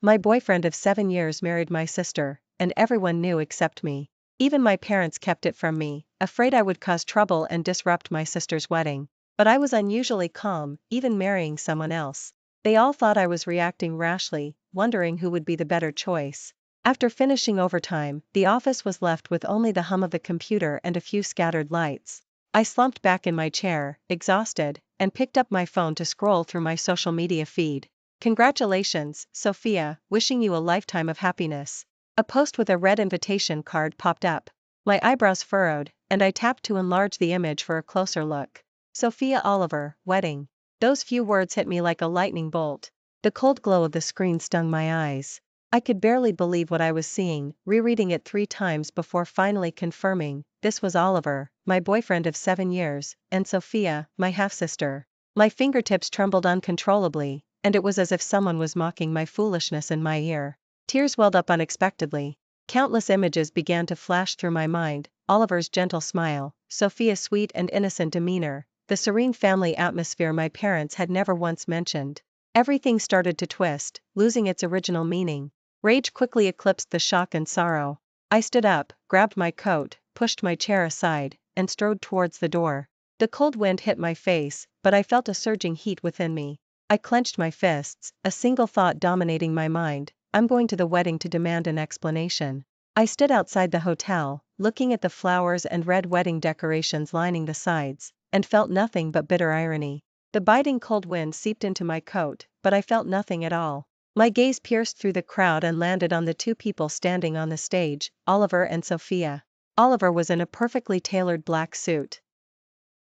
My boyfriend of 7 years married my sister, and everyone knew except me. Even my parents kept it from me, afraid I would cause trouble and disrupt my sister's wedding. But I was unusually calm, even marrying someone else. They all thought I was reacting rashly, wondering who would be the better choice. After finishing overtime, the office was left with only the hum of the computer and a few scattered lights. I slumped back in my chair, exhausted, and picked up my phone to scroll through my social media feed. Congratulations, Sophia, wishing you a lifetime of happiness. A post with a red invitation card popped up. My eyebrows furrowed, and I tapped to enlarge the image for a closer look. Sophia Oliver, wedding. Those few words hit me like a lightning bolt. The cold glow of the screen stung my eyes. I could barely believe what I was seeing, rereading it 3 times before finally confirming, this was Oliver, my boyfriend of 7 years, and Sophia, my half-sister. My fingertips trembled uncontrollably, and it was as if someone was mocking my foolishness in my ear. Tears welled up unexpectedly. Countless images began to flash through my mind, Oliver's gentle smile, Sophia's sweet and innocent demeanor, the serene family atmosphere my parents had never once mentioned. Everything started to twist, losing its original meaning. Rage quickly eclipsed the shock and sorrow. I stood up, grabbed my coat, pushed my chair aside, and strode towards the door. The cold wind hit my face, but I felt a surging heat within me. I clenched my fists, a single thought dominating my mind, I'm going to the wedding to demand an explanation. I stood outside the hotel, looking at the flowers and red wedding decorations lining the sides, and felt nothing but bitter irony. The biting cold wind seeped into my coat, but I felt nothing at all. My gaze pierced through the crowd and landed on the 2 people standing on the stage, Oliver and Sophia. Oliver was in a perfectly tailored black suit,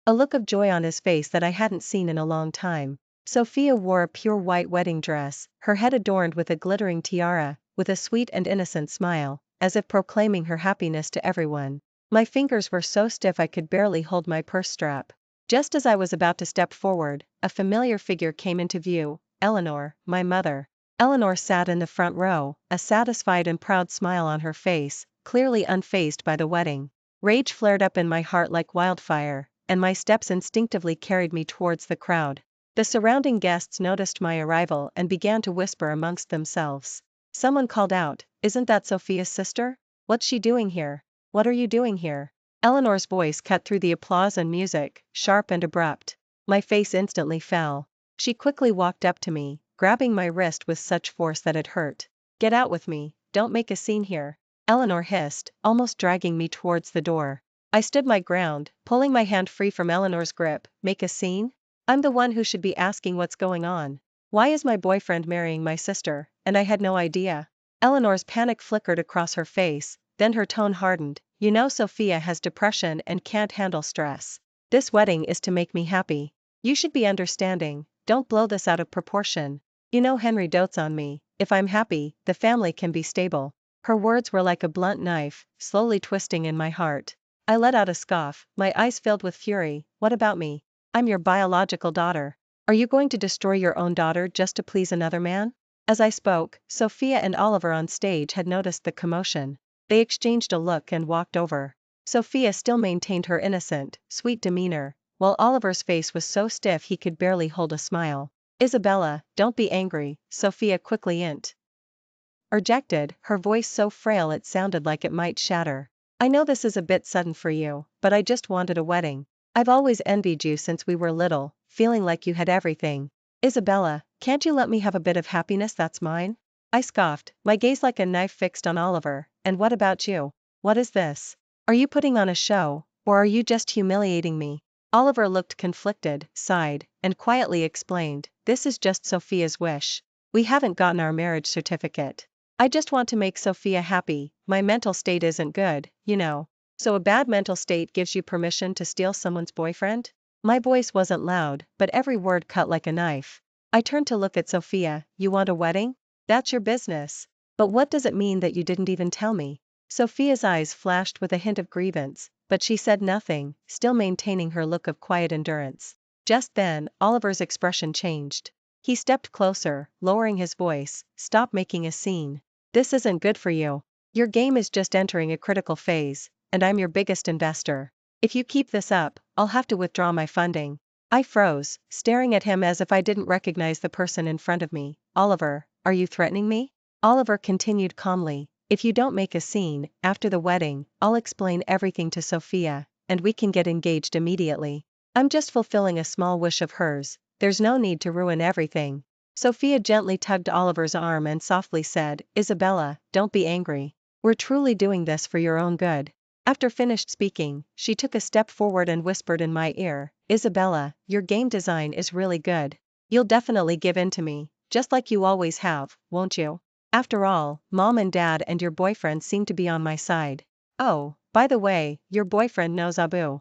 a look of joy on his face that I hadn't seen in a long time. Sophia wore a pure white wedding dress, her head adorned with a glittering tiara, with a sweet and innocent smile, as if proclaiming her happiness to everyone. My fingers were so stiff I could barely hold my purse strap. Just as I was about to step forward, a familiar figure came into view, Eleanor, my mother. Eleanor sat in the front row, a satisfied and proud smile on her face, clearly unfazed by the wedding. Rage flared up in my heart like wildfire, and my steps instinctively carried me towards the crowd. The surrounding guests noticed my arrival and began to whisper amongst themselves. Someone called out, "Isn't that Sophia's sister? What's she doing here? What are you doing here?" Eleanor's voice cut through the applause and music, sharp and abrupt. My face instantly fell. She quickly walked up to me, grabbing my wrist with such force that it hurt. "Get out with me, don't make a scene here," Eleanor hissed, almost dragging me towards the door. I stood my ground, pulling my hand free from Eleanor's grip. Make a scene? I'm the one who should be asking what's going on. Why is my boyfriend marrying my sister, and I had no idea? Eleanor's panic flickered across her face, then her tone hardened. You know Sophia has depression and can't handle stress. This wedding is to make me happy. You should be understanding, don't blow this out of proportion. You know Henry dotes on me, if I'm happy, the family can be stable. Her words were like a blunt knife, slowly twisting in my heart. I let out a scoff, my eyes filled with fury. What about me? I'm your biological daughter. Are you going to destroy your own daughter just to please another man? As I spoke, Sophia and Oliver on stage had noticed the commotion. They exchanged a look and walked over. Sophia still maintained her innocent, sweet demeanor, while Oliver's face was so stiff he could barely hold a smile. Isabella, don't be angry, Sophia quickly interjected, her voice so frail it sounded like it might shatter. I know this is a bit sudden for you, but I just wanted a wedding. I've always envied you since we were little, feeling like you had everything. Isabella, can't you let me have a bit of happiness that's mine? I scoffed, my gaze like a knife fixed on Oliver. And what about you? What is this? Are you putting on a show, or are you just humiliating me? Oliver looked conflicted, sighed, and quietly explained, this is just Sophia's wish. We haven't gotten our marriage certificate. I just want to make Sophia happy. My mental state isn't good, you know. So a bad mental state gives you permission to steal someone's boyfriend? My voice wasn't loud, but every word cut like a knife. I turned to look at Sophia. You want a wedding? That's your business. But what does it mean that you didn't even tell me? Sophia's eyes flashed with a hint of grievance, but she said nothing, still maintaining her look of quiet endurance. Just then, Oliver's expression changed. He stepped closer, lowering his voice. Stop making a scene. This isn't good for you. Your game is just entering a critical phase, and I'm your biggest investor. If you keep this up, I'll have to withdraw my funding. I froze, staring at him as if I didn't recognize the person in front of me. Oliver, are you threatening me? Oliver continued calmly, if you don't make a scene, after the wedding, I'll explain everything to Sophia, and we can get engaged immediately. I'm just fulfilling a small wish of hers, there's no need to ruin everything. Sophia gently tugged Oliver's arm and softly said, Isabella, don't be angry. We're truly doing this for your own good. After finished speaking, she took a step forward and whispered in my ear, Isabella, your game design is really good. You'll definitely give in to me, just like you always have, won't you? After all, Mom and Dad and your boyfriend seem to be on my side. Oh, by the way, your boyfriend knows Abu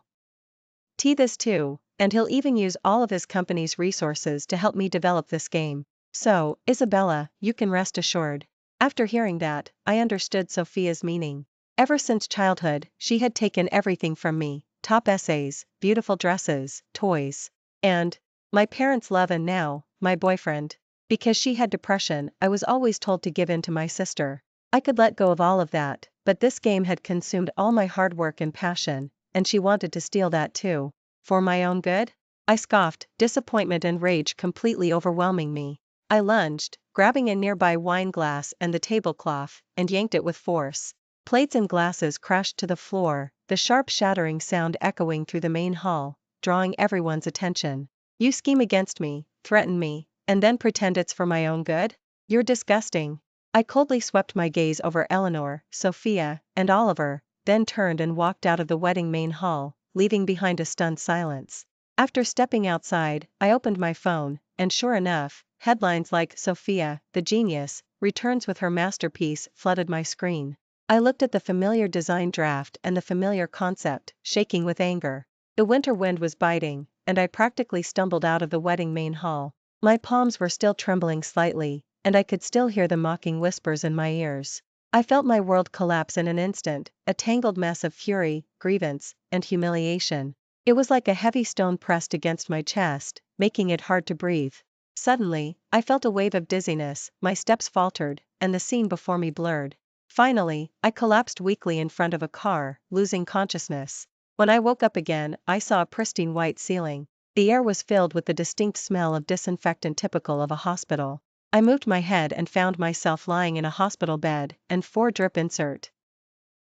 T this too, and he'll even use all of his company's resources to help me develop this game. So, Isabella, you can rest assured. After hearing that, I understood Sophia's meaning. Ever since childhood, she had taken everything from me, top essays, beautiful dresses, toys, and my parents' love, and now, my boyfriend. Because she had depression, I was always told to give in to my sister. I could let go of all of that, but this game had consumed all my hard work and passion, and she wanted to steal that too. For my own good? I scoffed, disappointment and rage completely overwhelming me. I lunged, grabbing a nearby wine glass and the tablecloth, and yanked it with force. Plates and glasses crashed to the floor, the sharp shattering sound echoing through the main hall, drawing everyone's attention. You scheme against me, threaten me, and then pretend it's for my own good? You're disgusting. I coldly swept my gaze over Eleanor, Sophia, and Oliver, then turned and walked out of the wedding main hall, leaving behind a stunned silence. After stepping outside, I opened my phone, and sure enough, headlines like Sophia, the genius, returns with her masterpiece flooded my screen. I looked at the familiar design draft and the familiar concept, shaking with anger. The winter wind was biting, and I practically stumbled out of the wedding main hall. My palms were still trembling slightly, and I could still hear the mocking whispers in my ears. I felt my world collapse in an instant, a tangled mess of fury, grievance, and humiliation. It was like a heavy stone pressed against my chest, making it hard to breathe. Suddenly, I felt a wave of dizziness, my steps faltered, and the scene before me blurred. Finally, I collapsed weakly in front of a car, losing consciousness. When I woke up again, I saw a pristine white ceiling. The air was filled with the distinct smell of disinfectant typical of a hospital. I moved my head and found myself lying in a hospital bed, and 4-drip insert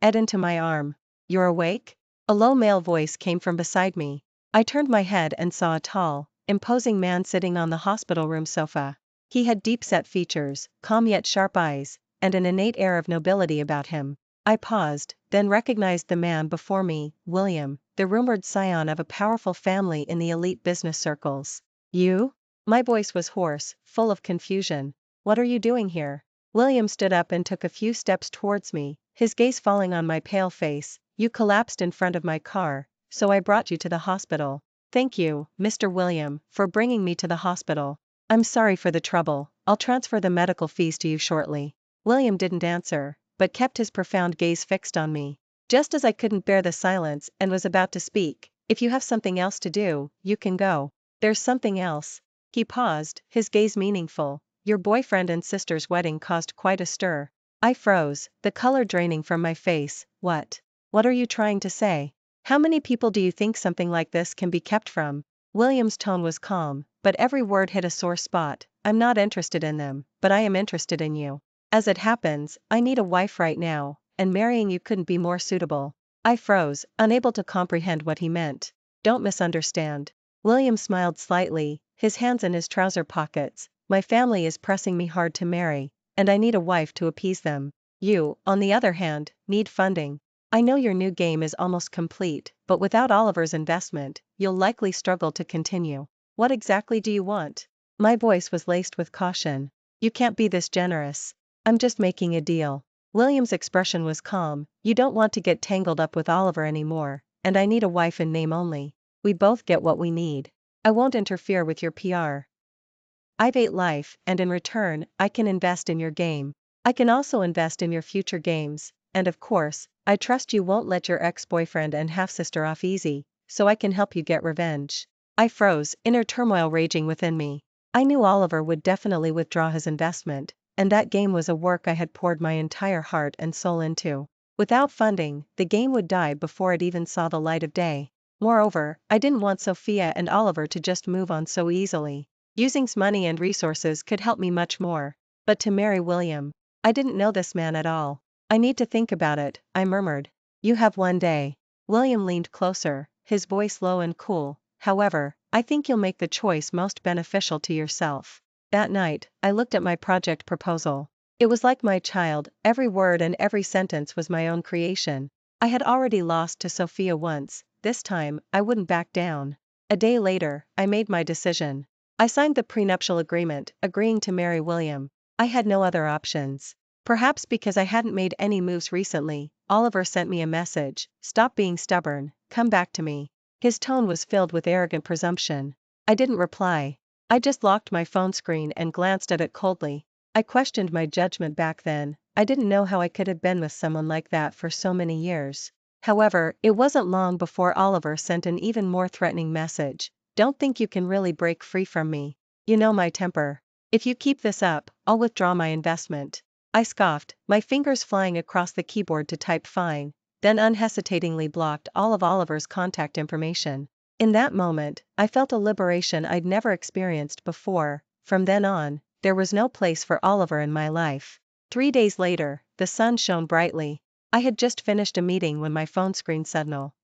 ed into my arm. You're awake? A low male voice came from beside me. I turned my head and saw a tall, imposing man sitting on the hospital room sofa. He had deep-set features, calm yet sharp eyes, and an innate air of nobility about him. I paused, then recognized the man before me, William, the rumored scion of a powerful family in the elite business circles. You? My voice was hoarse, full of confusion. What are you doing here? William stood up and took a few steps towards me, his gaze falling on my pale face. You collapsed in front of my car, so I brought you to the hospital. Thank you, Mr. William, for bringing me to the hospital. I'm sorry for the trouble, I'll transfer the medical fees to you shortly. William didn't answer, but kept his profound gaze fixed on me. Just as I couldn't bear the silence and was about to speak, if you have something else to do, you can go. There's something else. He paused, his gaze meaningful. Your boyfriend and sister's wedding caused quite a stir. I froze, the color draining from my face. What? What are you trying to say? How many people do you think something like this can be kept from? William's tone was calm, but every word hit a sore spot. I'm not interested in them, but I am interested in you. As it happens, I need a wife right now, and marrying you couldn't be more suitable. I froze, unable to comprehend what he meant. Don't misunderstand. William smiled slightly, his hands in his trouser pockets. My family is pressing me hard to marry, and I need a wife to appease them. You, on the other hand, need funding. I know your new game is almost complete, but without Oliver's investment, you'll likely struggle to continue. What exactly do you want? My voice was laced with caution. You can't be this generous. I'm just making a deal. William's expression was calm. You don't want to get tangled up with Oliver anymore, and I need a wife in name only. We both get what we need. I won't interfere with your PR. I've ate life, and in return, I can invest in your game. I can also invest in your future games, and of course, I trust you won't let your ex-boyfriend and half-sister off easy, so I can help you get revenge. I froze, inner turmoil raging within me. I knew Oliver would definitely withdraw his investment, and that game was a work I had poured my entire heart and soul into. Without funding, the game would die before it even saw the light of day. Moreover, I didn't want Sophia and Oliver to just move on so easily. Using money and resources could help me much more. But to marry William, I didn't know this man at all. I need to think about it, I murmured. You have one day. William leaned closer, his voice low and cool. However, I think you'll make the choice most beneficial to yourself. That night, I looked at my project proposal. It was like my child, every word and every sentence was my own creation. I had already lost to Sophia once, this time, I wouldn't back down. A day later, I made my decision. I signed the prenuptial agreement, agreeing to marry William. I had no other options. Perhaps because I hadn't made any moves recently, Oliver sent me a message: "Stop being stubborn, come back to me." His tone was filled with arrogant presumption. I didn't reply. I just locked my phone screen and glanced at it coldly. I questioned my judgment back then. I didn't know how I could have been with someone like that for so many years. However, it wasn't long before Oliver sent an even more threatening message. "Don't think you can really break free from me. You know my temper. If you keep this up, I'll withdraw my investment." I scoffed, my fingers flying across the keyboard to type "fine," then unhesitatingly blocked all of Oliver's contact information. In that moment, I felt a liberation I'd never experienced before. From then on, there was no place for Oliver in my life. 3 days later, the sun shone brightly. I had just finished a meeting when my phone screen signal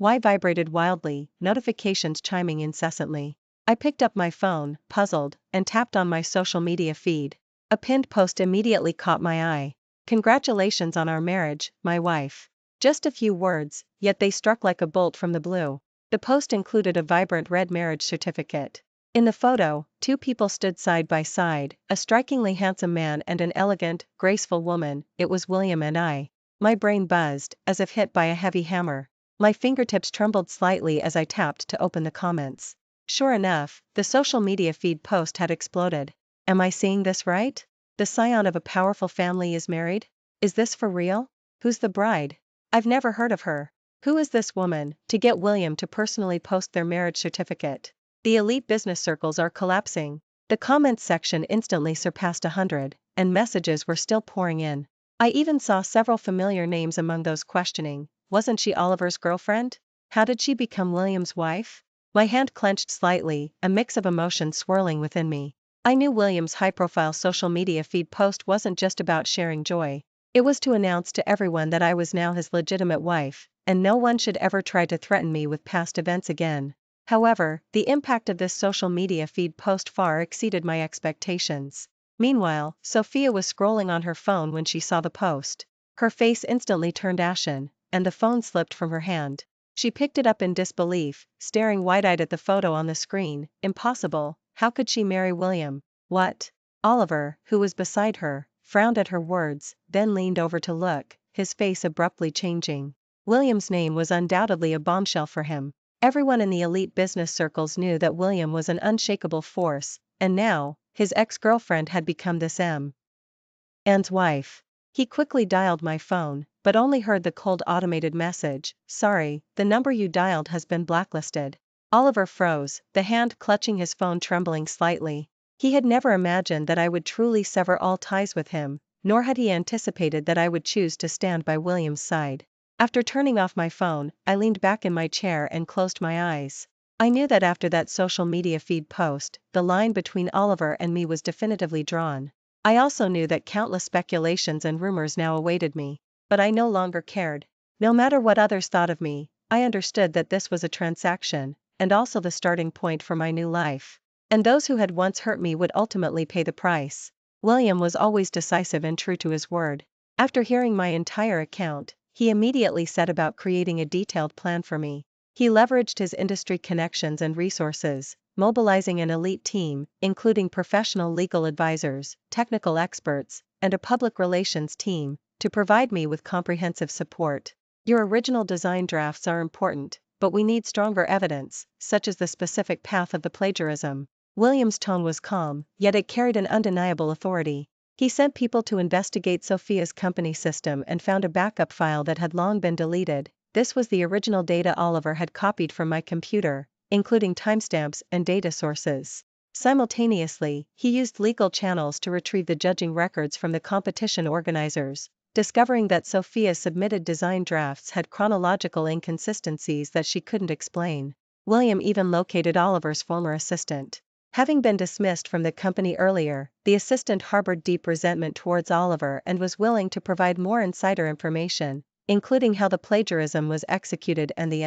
vibrated wildly, notifications chiming incessantly. I picked up my phone, puzzled, and tapped on my social media feed. A pinned post immediately caught my eye. "Congratulations on our marriage, my wife." Just a few words, yet they struck like a bolt from the blue. The post included a vibrant red marriage certificate. In the photo, two people stood side by side, a strikingly handsome man and an elegant, graceful woman. It was William and I. My brain buzzed, as if hit by a heavy hammer. My fingertips trembled slightly as I tapped to open the comments. Sure enough, the social media feed post had exploded. Am I seeing this right? The scion of a powerful family is married? Is this for real? Who's the bride? I've never heard of her. Who is this woman, to get William to personally post their marriage certificate? The elite business circles are collapsing. The comments section instantly surpassed 100, and messages were still pouring in. I even saw several familiar names among those questioning. Wasn't she Oliver's girlfriend? How did she become William's wife? My hand clenched slightly, a mix of emotions swirling within me. I knew William's high-profile social media feed post wasn't just about sharing joy. It was to announce to everyone that I was now his legitimate wife, and no one should ever try to threaten me with past events again. However, the impact of this social media feed post far exceeded my expectations. Meanwhile, Sophia was scrolling on her phone when she saw the post. Her face instantly turned ashen, and the phone slipped from her hand. She picked it up in disbelief, staring wide-eyed at the photo on the screen. Impossible, how could she marry William? What? Oliver, who was beside her, frowned at her words, then leaned over to look, his face abruptly changing. William's name was undoubtedly a bombshell for him. Everyone in the elite business circles knew that William was an unshakable force, and now, his ex-girlfriend had become this Anne's wife. He quickly dialed my phone, but only heard the cold automated message: "Sorry, the number you dialed has been blacklisted." Oliver froze, the hand clutching his phone trembling slightly. He had never imagined that I would truly sever all ties with him, nor had he anticipated that I would choose to stand by William's side. After turning off my phone, I leaned back in my chair and closed my eyes. I knew that after that social media feed post, the line between Oliver and me was definitively drawn. I also knew that countless speculations and rumors now awaited me, but I no longer cared. No matter what others thought of me, I understood that this was a transaction, and also the starting point for my new life. And those who had once hurt me would ultimately pay the price. William was always decisive and true to his word. After hearing my entire account, he immediately set about creating a detailed plan for me. He leveraged his industry connections and resources, mobilizing an elite team, including professional legal advisors, technical experts, and a public relations team, to provide me with comprehensive support. "Your original design drafts are important, but we need stronger evidence, such as the specific path of the plagiarism." William's tone was calm, yet it carried an undeniable authority. He sent people to investigate Sophia's company system and found a backup file that had long been deleted. This was the original data Oliver had copied from my computer, including timestamps and data sources. Simultaneously, he used legal channels to retrieve the judging records from the competition organizers, discovering that Sophia's submitted design drafts had chronological inconsistencies that she couldn't explain. William even located Oliver's former assistant, Having been dismissed from the company earlier, the assistant harbored deep resentment towards Oliver and was willing to provide more insider information, including how the plagiarism was executed and the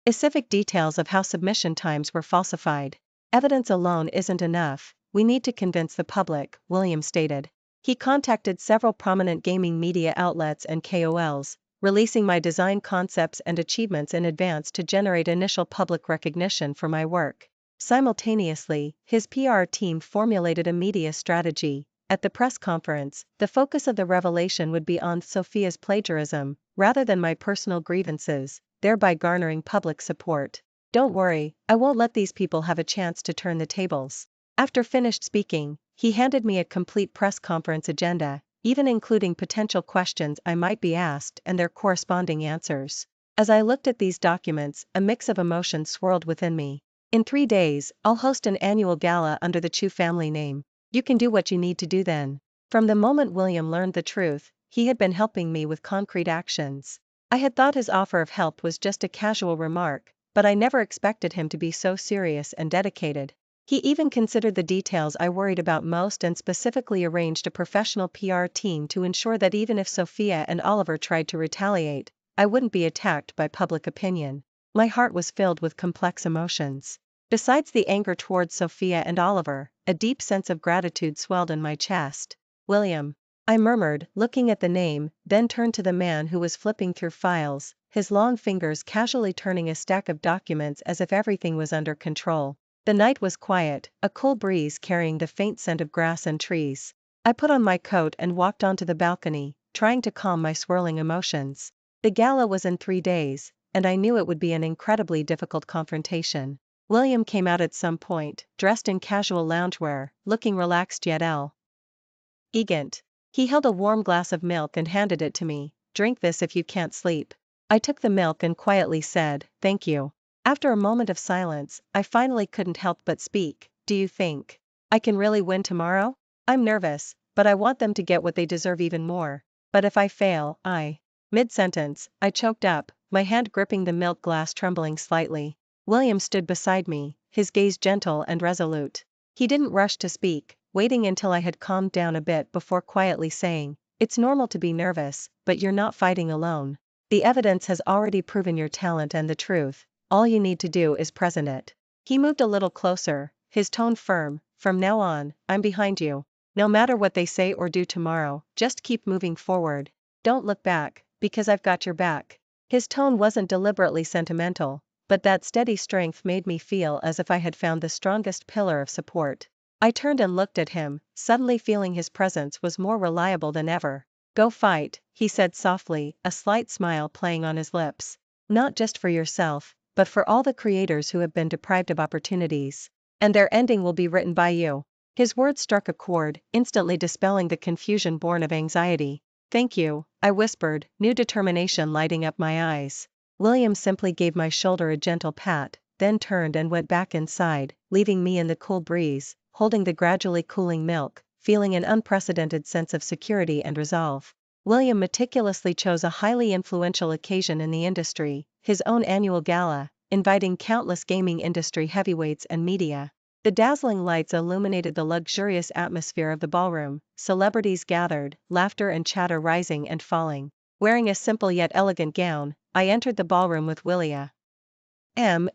specific details of how submission times were falsified. Evidence alone isn't enough, we need to convince the public, William stated. He contacted several prominent gaming media outlets and KOLs, releasing my design concepts and achievements in advance to generate initial public recognition for my work. Simultaneously, his PR team formulated a media strategy. At the press conference, the focus of the revelation would be on Sophia's plagiarism, rather than my personal grievances, thereby garnering public support. Don't worry, I won't let these people have a chance to turn the tables. After finished speaking, he handed me a complete press conference agenda, even including potential questions I might be asked and their corresponding answers. As I looked at these documents, a mix of emotions swirled within me. In 3 days, I'll host an annual gala under the Chu family name. You can do what you need to do then. From the moment William learned the truth, he had been helping me with concrete actions. I had thought his offer of help was just a casual remark, but I never expected him to be so serious and dedicated. He even considered the details I worried about most and specifically arranged a professional PR team to ensure that even if Sophia and Oliver tried to retaliate, I wouldn't be attacked by public opinion. My heart was filled with complex emotions. Besides the anger towards Sophia and Oliver, a deep sense of gratitude swelled in my chest. William, I murmured, looking at the name, then turned to the man who was flipping through files, his long fingers casually turning a stack of documents as if everything was under control. The night was quiet, a cool breeze carrying the faint scent of grass and trees. I put on my coat and walked onto the balcony, trying to calm my swirling emotions. The gala was in 3 days, and I knew it would be an incredibly difficult confrontation. William came out at some point, dressed in casual loungewear, looking relaxed yet elegant. He held a warm glass of milk and handed it to me. Drink this if you can't sleep. I took the milk and quietly said, thank you. After a moment of silence, I finally couldn't help but speak. Do you think I can really win tomorrow? I'm nervous, but I want them to get what they deserve even more. But if I fail, Mid-sentence, I choked up, my hand gripping the milk glass trembling slightly. William stood beside me, his gaze gentle and resolute. He didn't rush to speak, waiting until I had calmed down a bit before quietly saying, it's normal to be nervous, but you're not fighting alone. The evidence has already proven your talent and the truth. All you need to do is present it. He moved a little closer, his tone firm. From now on, I'm behind you. No matter what they say or do tomorrow, just keep moving forward. Don't look back, because I've got your back. His tone wasn't deliberately sentimental, but that steady strength made me feel as if I had found the strongest pillar of support. I turned and looked at him, suddenly feeling his presence was more reliable than ever. Go fight, he said softly, a slight smile playing on his lips. Not just for yourself, but for all the creators who have been deprived of opportunities. And their ending will be written by you. His words struck a chord, instantly dispelling the confusion born of anxiety. Thank you, I whispered, new determination lighting up my eyes. William simply gave my shoulder a gentle pat, then turned and went back inside, leaving me in the cool breeze, holding the gradually cooling milk, feeling an unprecedented sense of security and resolve. William meticulously chose a highly influential occasion in the industry, his own annual gala, inviting countless gaming industry heavyweights and media. The dazzling lights illuminated the luxurious atmosphere of the ballroom, celebrities gathered, laughter and chatter rising and falling. Wearing a simple yet elegant gown, I entered the ballroom with Willia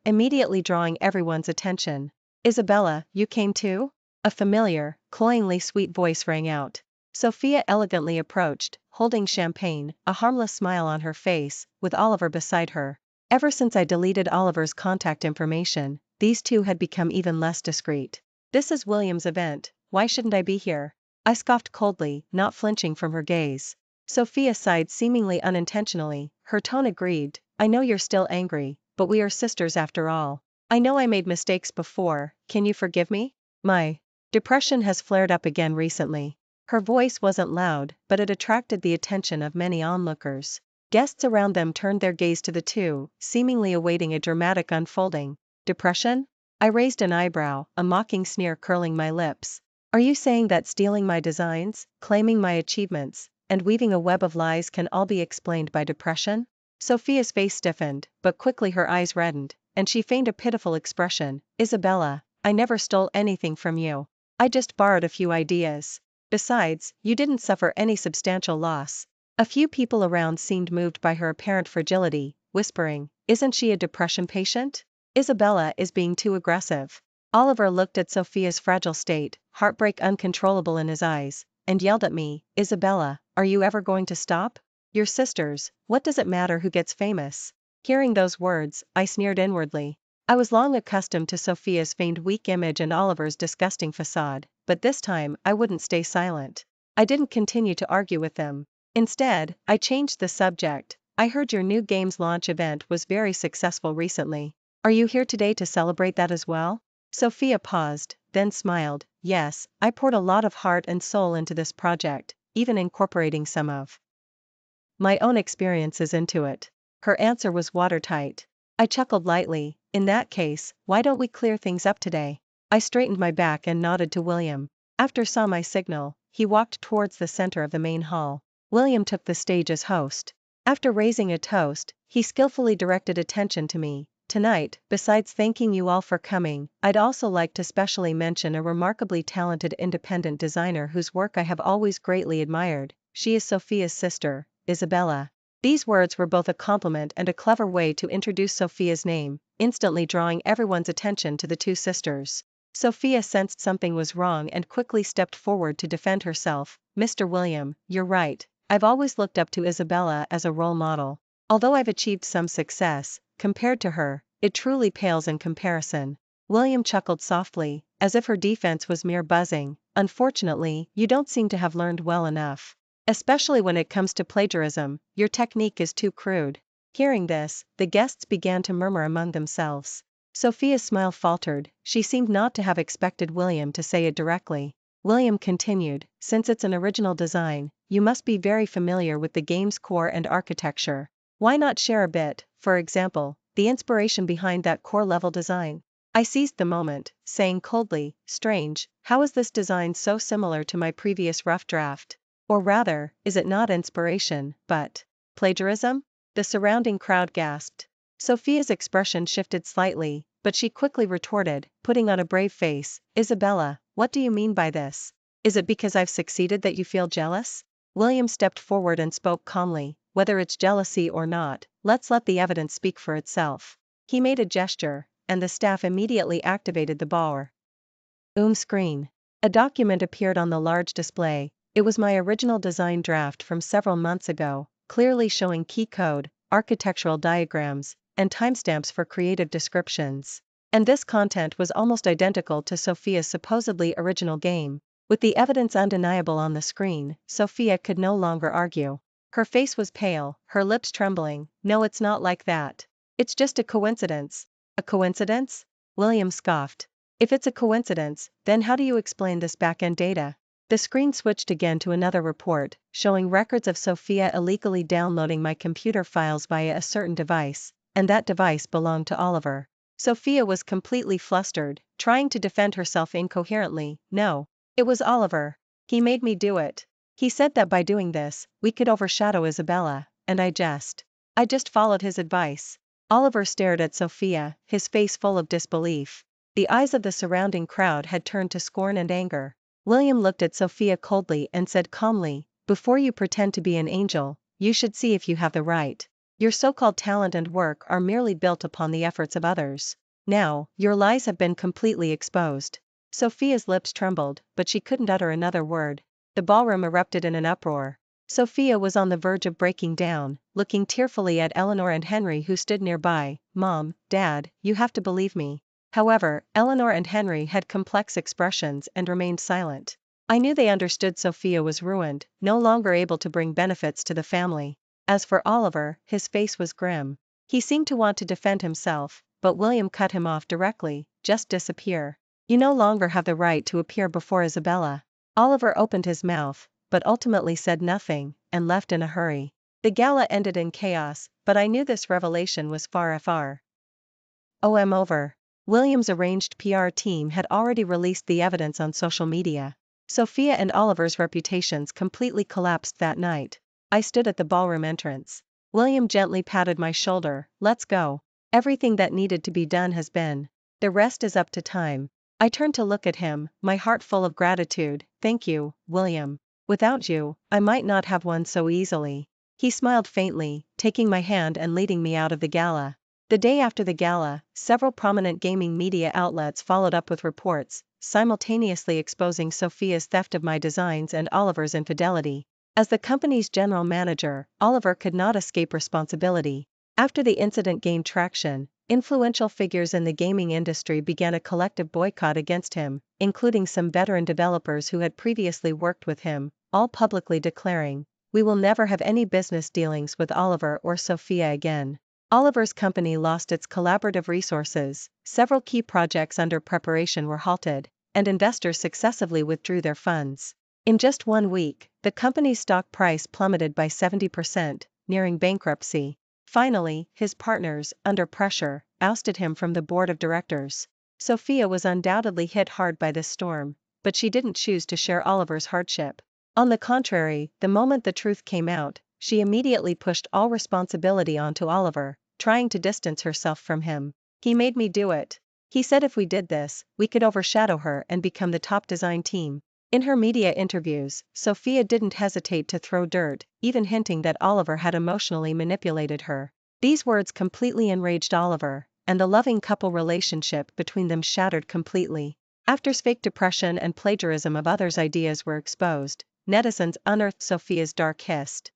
immediately drawing everyone's attention. Isabella, you came too? A familiar, cloyingly sweet voice rang out. Sophia elegantly approached, holding champagne, a harmless smile on her face, with Oliver beside her. Ever since I deleted Oliver's contact information, these two had become even less discreet. This is William's event, why shouldn't I be here? I scoffed coldly, not flinching from her gaze. Sophia sighed seemingly unintentionally, her tone aggrieved. I know you're still angry, but we are sisters after all. I know I made mistakes before, can you forgive me? My depression has flared up again recently. Her voice wasn't loud, but it attracted the attention of many onlookers. Guests around them turned their gaze to the two, seemingly awaiting a dramatic unfolding. Depression? I raised an eyebrow, a mocking sneer curling my lips. Are you saying that stealing my designs, claiming my achievements, and weaving a web of lies can all be explained by depression? Sophia's face stiffened, but quickly her eyes reddened, and she feigned a pitiful expression. Isabella, I never stole anything from you. I just borrowed a few ideas. Besides, you didn't suffer any substantial loss. A few people around seemed moved by her apparent fragility, whispering, "Isn't she a depression patient? Isabella is being too aggressive." Oliver looked at Sophia's fragile state, heartbreak uncontrollable in his eyes, and yelled at me, "Isabella, are you ever going to stop? Your sisters, what does it matter who gets famous?" Hearing those words, I sneered inwardly. I was long accustomed to Sophia's feigned weak image and Oliver's disgusting facade, but this time I wouldn't stay silent. I didn't continue to argue with them. Instead, I changed the subject. "I heard your new games launch event was very successful recently. Are you here today to celebrate that as well?" Sophia paused, then smiled. "Yes, I poured a lot of heart and soul into this project, even incorporating some of my own experiences into it." Her answer was watertight. I chuckled lightly. "In that case, why don't we clear things up today?" I straightened my back and nodded to William. After saw my signal, he walked towards the center of the main hall. William took the stage as host. After raising a toast, he skillfully directed attention to me. "Tonight, besides thanking you all for coming, I'd also like to specially mention a remarkably talented independent designer whose work I have always greatly admired. She is Sophia's sister, Isabella." These words were both a compliment and a clever way to introduce Sophia's name, instantly drawing everyone's attention to the two sisters. Sophia sensed something was wrong and quickly stepped forward to defend herself. "Mr. William, you're right. I've always looked up to Isabella as a role model. Although I've achieved some success, compared to her, it truly pales in comparison." William chuckled softly, as if her defense was mere buzzing. "Unfortunately, you don't seem to have learned well enough. Especially when it comes to plagiarism, your technique is too crude." Hearing this, the guests began to murmur among themselves. Sophia's smile faltered, she seemed not to have expected William to say it directly. William continued, "Since it's an original design, you must be very familiar with the game's core and architecture. Why not share a bit, for example, the inspiration behind that core level design?" I seized the moment, saying coldly, "Strange, how is this design so similar to my previous rough draft? Or rather, is it not inspiration, but plagiarism?" The surrounding crowd gasped. Sophia's expression shifted slightly, but she quickly retorted, putting on a brave face, "Isabella, what do you mean by this? Is it because I've succeeded that you feel jealous?" William stepped forward and spoke calmly, "Whether it's jealousy or not, let's let the evidence speak for itself." He made a gesture, and the staff immediately activated the bar screen. A document appeared on the large display. It was my original design draft from several months ago, clearly showing key code, architectural diagrams, and timestamps for creative descriptions. And this content was almost identical to Sophia's supposedly original game. With the evidence undeniable on the screen, Sophia could no longer argue. Her face was pale, her lips trembling. "No, it's not like that. It's just a coincidence." "A coincidence?" William scoffed. "If it's a coincidence, then how do you explain this back-end data?" The screen switched again to another report, showing records of Sophia illegally downloading my computer files via a certain device, and that device belonged to Oliver. Sophia was completely flustered, trying to defend herself incoherently. "No, it was Oliver. He made me do it. He said that by doing this, we could overshadow Isabella, and I just followed his advice." Oliver stared at Sophia, his face full of disbelief. The eyes of the surrounding crowd had turned to scorn and anger. William looked at Sophia coldly and said calmly, "Before you pretend to be an angel, you should see if you have the right. Your so-called talent and work are merely built upon the efforts of others. Now, your lies have been completely exposed." Sophia's lips trembled, but she couldn't utter another word. The ballroom erupted in an uproar. Sophia was on the verge of breaking down, looking tearfully at Eleanor and Henry who stood nearby. "Mom, Dad, you have to believe me." However, Eleanor and Henry had complex expressions and remained silent. I knew they understood Sophia was ruined, no longer able to bring benefits to the family. As for Oliver, his face was grim. He seemed to want to defend himself, but William cut him off directly. "Just disappear. You no longer have the right to appear before Isabella." Oliver opened his mouth, but ultimately said nothing, and left in a hurry. The gala ended in chaos, but I knew this revelation was far over. William's arranged PR team had already released the evidence on social media. Sophia and Oliver's reputations completely collapsed that night. I stood at the ballroom entrance. William gently patted my shoulder. "Let's go. Everything that needed to be done has been. The rest is up to time." I turned to look at him, my heart full of gratitude. Thank you, William. Without you, I might not have won so easily. He smiled faintly, taking my hand and leading me out of the gala. The day after the gala, several prominent gaming media outlets followed up with reports, simultaneously exposing Sophia's theft of my designs and Oliver's infidelity. As the company's general manager, Oliver could not escape responsibility. After the incident gained traction, influential figures in the gaming industry began a collective boycott against him, including some veteran developers who had previously worked with him, all publicly declaring, "We will never have any business dealings with Oliver or Sophia again." Oliver's company lost its collaborative resources, several key projects under preparation were halted, and investors successively withdrew their funds. In just 1 week, the company's stock price plummeted by 70%, nearing bankruptcy. Finally, his partners, under pressure, ousted him from the board of directors. Sophia was undoubtedly hit hard by this storm, but she didn't choose to share Oliver's hardship. On the contrary, the moment the truth came out, she immediately pushed all responsibility onto Oliver, trying to distance herself from him. "He made me do it. He said if we did this, we could overshadow her and become the top design team." In her media interviews, Sophia didn't hesitate to throw dirt, even hinting that Oliver had emotionally manipulated her. These words completely enraged Oliver, and the loving couple relationship between them shattered completely. After fake depression and plagiarism of others' ideas were exposed, netizens unearthed Sophia's dark history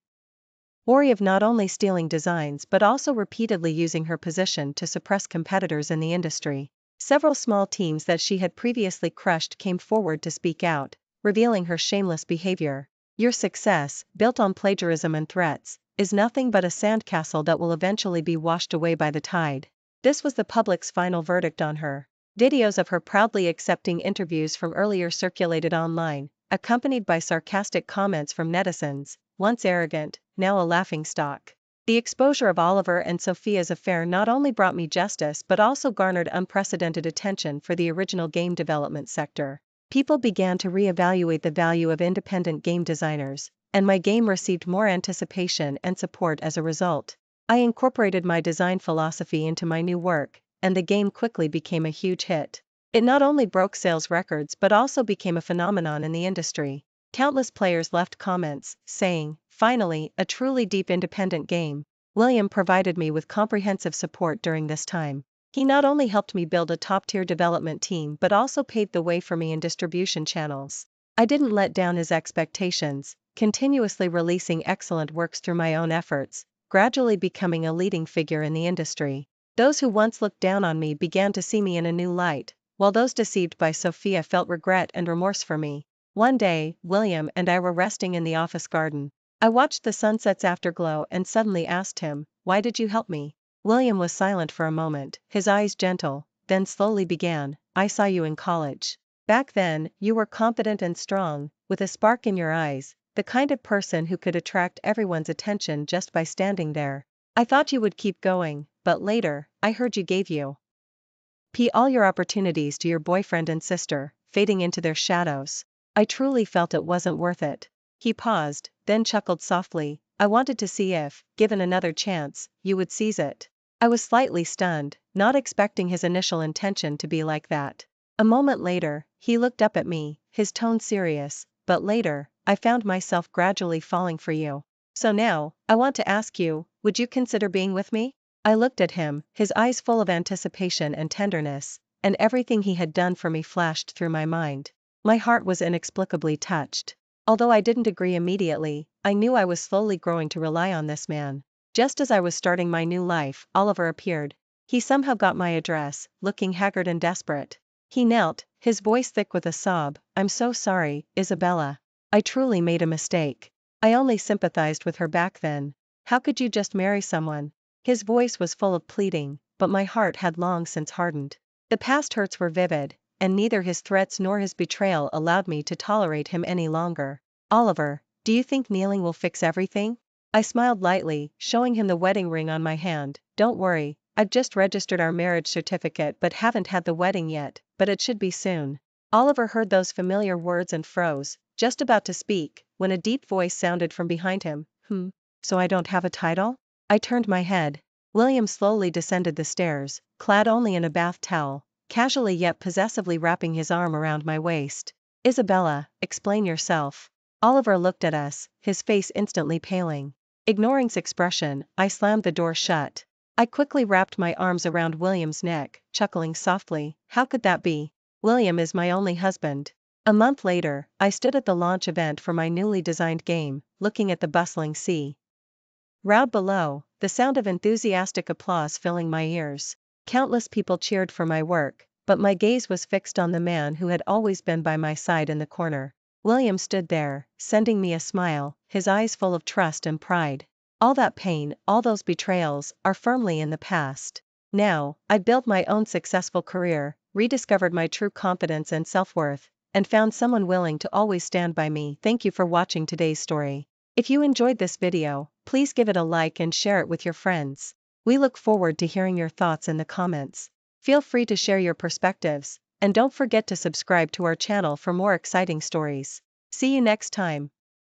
of not only stealing designs but also repeatedly using her position to suppress competitors in the industry. Several small teams that she had previously crushed came forward to speak out, revealing her shameless behavior. "Your success, built on plagiarism and threats, is nothing but a sandcastle that will eventually be washed away by the tide." This was the public's final verdict on her. Videos of her proudly accepting interviews from earlier circulated online, accompanied by sarcastic comments from netizens, once arrogant, now a laughingstock. The exposure of Oliver and Sophia's affair not only brought me justice but also garnered unprecedented attention for the original game development sector. People began to re-evaluate the value of independent game designers, and my game received more anticipation and support as a result. I incorporated my design philosophy into my new work, and the game quickly became a huge hit. It not only broke sales records but also became a phenomenon in the industry. Countless players left comments, saying, "Finally, a truly deep independent game." William provided me with comprehensive support during this time. He not only helped me build a top-tier development team but also paved the way for me in distribution channels. I didn't let down his expectations, continuously releasing excellent works through my own efforts, gradually becoming a leading figure in the industry. Those who once looked down on me began to see me in a new light, while those deceived by Sophia felt regret and remorse for me. One day, William and I were resting in the office garden. I watched the sunset's afterglow and suddenly asked him, "Why did you help me?" William was silent for a moment, his eyes gentle, then slowly began, "I saw you in college. Back then, you were confident and strong, with a spark in your eyes, the kind of person who could attract everyone's attention just by standing there. I thought you would keep going, but later, I heard you gave all your opportunities to your boyfriend and sister, fading into their shadows. I truly felt it wasn't worth it." He paused, then chuckled softly, "I wanted to see if, given another chance, you would seize it." I was slightly stunned, not expecting his initial intention to be like that. A moment later, he looked up at me, his tone serious, "But later, I found myself gradually falling for you. So now, I want to ask you, would you consider being with me?" I looked at him, his eyes full of anticipation and tenderness, and everything he had done for me flashed through my mind. My heart was inexplicably touched. Although I didn't agree immediately, I knew I was slowly growing to rely on this man. Just as I was starting my new life, Oliver appeared. He somehow got my address, looking haggard and desperate. He knelt, his voice thick with a sob, "I'm so sorry, Isabella. I truly made a mistake. I only sympathized with her back then. How could you just marry someone?" His voice was full of pleading, but my heart had long since hardened. The past hurts were vivid, and neither his threats nor his betrayal allowed me to tolerate him any longer. "Oliver, do you think kneeling will fix everything?" I smiled lightly, showing him the wedding ring on my hand. "Don't worry, I've just registered our marriage certificate but haven't had the wedding yet, but it should be soon." Oliver heard those familiar words and froze, just about to speak, when a deep voice sounded from behind him, So I don't have a title?" I turned my head. William slowly descended the stairs, clad only in a bath towel, casually yet possessively wrapping his arm around my waist. Isabella, explain yourself. Oliver looked at us, his face instantly paling. Ignoring's expression, I slammed the door shut. I quickly wrapped my arms around William's neck, chuckling softly. How could that be? William is my only husband. A month later, I stood at the launch event for my newly designed game, looking at the bustling sea crowd below, the sound of enthusiastic applause filling my ears. Countless people cheered for my work, but my gaze was fixed on the man who had always been by my side in the corner. William stood there, sending me a smile, his eyes full of trust and pride. All that pain, all those betrayals, are firmly in the past. Now, I'd built my own successful career, rediscovered my true confidence and self-worth, and found someone willing to always stand by me. Thank you for watching today's story. If you enjoyed this video, please give it a like and share it with your friends. We look forward to hearing your thoughts in the comments. Feel free to share your perspectives, and don't forget to subscribe to our channel for more exciting stories. See you next time.